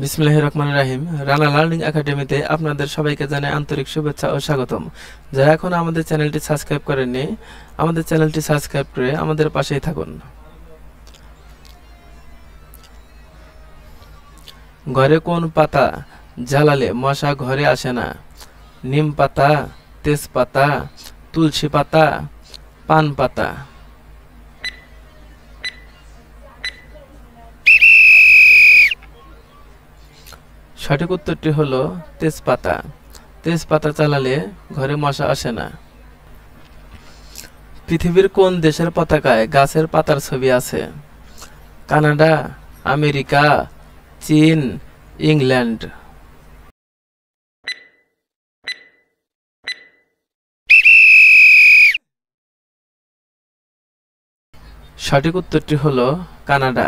বিসমিল্লাহির রহমানির রহিম। রানা লার্নিং একাডেমিতে আপনাদের সবাইকে জানাই আন্তরিক শুভেচ্ছা ও স্বাগতম। যারা এখন আমাদের চ্যানেলটি সাবস্ক্রাইব করেননি, আমাদের চ্যানেলটি সাবস্ক্রাইব করে আমাদের পাশেই থাকুন। ঘরে কোন পাতা জ্বালালে মশা ঘরে আসে না? নিম পাতা, তেজপাতা, তুলসী পাতা, পান পাতা। সঠিক উত্তরটি হলো তেজপাতা। তেজপাতা জ্বালালে ঘরে মশা আসে না। পৃথিবীর কোন দেশের পতাকায় গাছের পাতার ছবি আছে? কানাডা, আমেরিকা, চীন, ইংল্যান্ড। সঠিক উত্তরটি হলো কানাডা।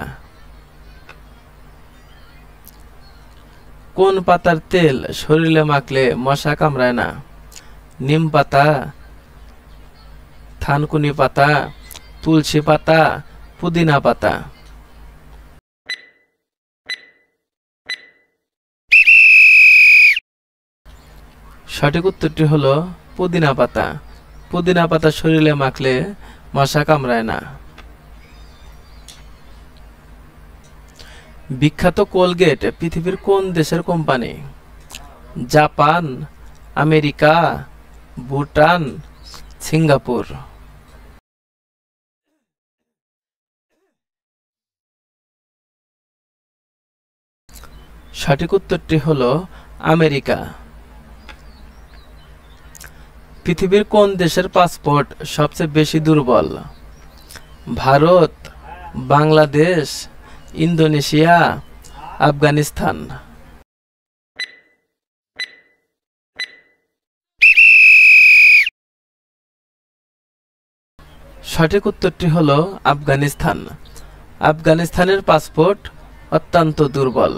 কোন পাতার তেল শরীরে মাখলে মশা কামড়ায় না? নিম পাতা, থানকুনি পাতা, তুলসী পাতা, পুদিনা পাতা। সঠিক উত্তরটি হলো পুদিনা পাতা। পুদিনা পাতা শরীরে মাখলে মশা কামড়ায় না। বিখ্যাত কোলগেট পৃথিবীর কোন দেশের company? Japan, America, Bhutan, Singapore. সঠিক উত্তরটি হলো আমেরিকা। পৃথিবীর কোন দেশের পাসপোর্ট সবচেয়ে বেশি দুর্বল? ভারত, বাংলাদেশ, ইন্দোনেশিয়া, আফগানিস্তান। সঠিক উত্তরটি হলো আফগানিস্তান। আফগানিস্তানের পাসপোর্ট অত্যন্ত দুর্বল।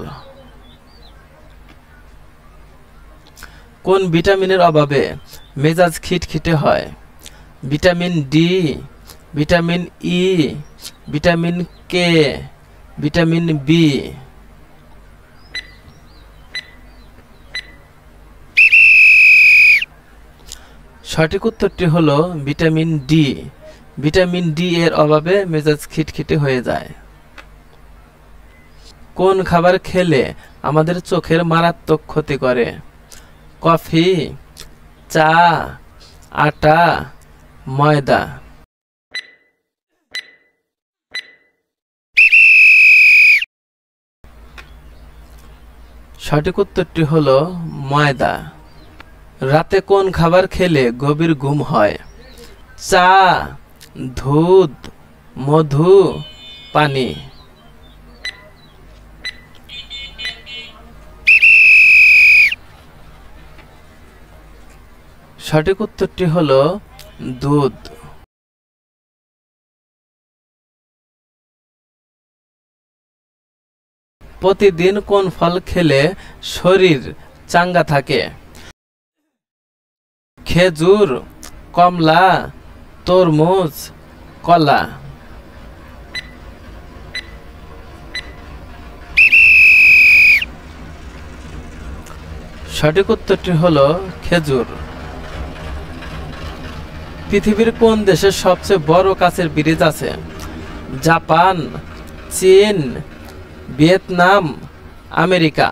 কোন ভিটামিনের অভাবে মেজাজ খিটখিটে হয়? Vitamin D, vitamin E, vitamin K, vitamin B. সঠিক উত্তরটি হলো ভিটামিন ডি। ভিটামিন ডি এর অভাবে মেজাজ খিটখিটে হয়ে যায়। কোন খাবার খেলে আমাদের চোখের মারাত্মক ক্ষতি করে? কফি, চা, আটা, ময়দা। সঠিক উত্তরটি হলো ময়দা। রাতে কোন খাবার খেলে গভীর ঘুম হয়? চা, দুধ, মধু, পানি। সঠিক উত্তরটি হলো দুধ। প্রতিদিন কোন ফল খেলে শরীর চাঙ্গা থাকে? খেজুর, কমলা, তরমুজ, কলা। সঠিক উত্তরটি হলো খেজুর। পৃথিবীর কোন দেশের সবচেয়ে বড় কাচের ব্রিজ আছে? জাপান, চীন, ভিয়েতনাম, আমেরিকা।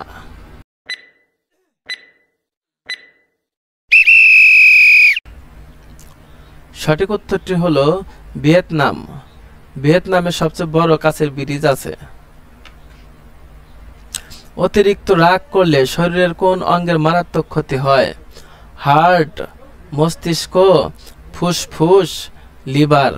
সঠিক উত্তরটি হলো ভিয়েতনাম। ভিয়েতনামে সবচেয়ে বড় কাচের ব্রিজ আছে। অতিরিক্ত রাগ করলে শরীরের কোন অঙ্গের মারাত্মক ক্ষতি হয়? হার্ট, মস্তিষ্ক, ফুসফুস, লিভার।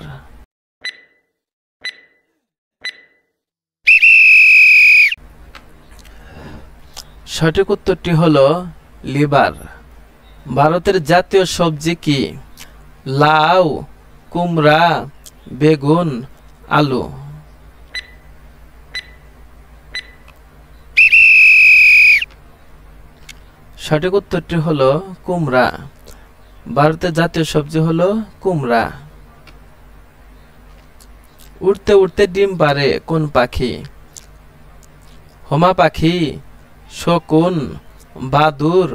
সঠিক উত্তরটি হলো লিভার। ভারতের জাতীয় সবজি কি? লাউ, কুমড়া, বেগুন, আলু। সঠিক উত্তরটি হলো কুমড়া। ভারতের জাতীয় সবজি হলো কুমড়া। উড়তে উড়তে ডিম পাড়ে কোন পাখি? হোমা পাখি, শকুন, বাদুর,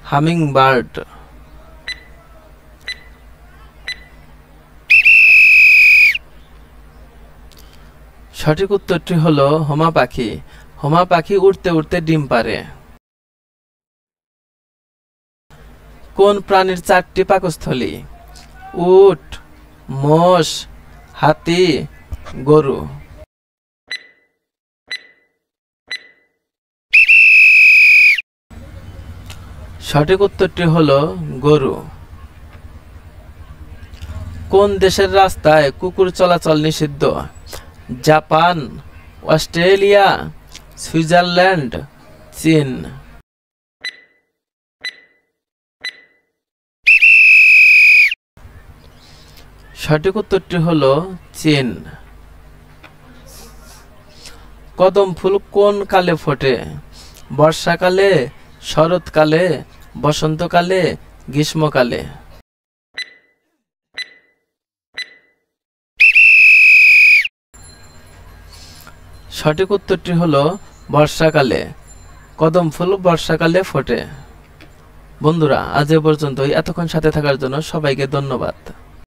হামিংবার্ড। সঠিক উত্তরটি হলো হোমা পাখি। হোমা পাখি উড়তে উড়তে ডিম পাড়ে। কোন প্রাণীর 4টি পাকস্থলী? উট, মোষ, হাতি, গরু। সঠিক উত্তরটি হলো গরু। কোন দেশের রাস্তায় কুকুর চলাচল নিষিদ্ধ? জাপান, অস্ট্রেলিয়া, সুইজারল্যান্ড, চীন। সঠিক উত্তরটি হলো চীন। কদম ফুল কোন কালে ফোটে? বর্ষাকালে, শরৎকালে, বসন্তকালে, গ্রীষ্মকালে। সঠিক উত্তরটি হলো বর্ষাকালে। কদম ফুল বর্ষাকালে ফোটে। বন্ধুরা, আজ এ পর্যন্তই। এতক্ষণ সাথে থাকার জন্য সবাইকে ধন্যবাদ।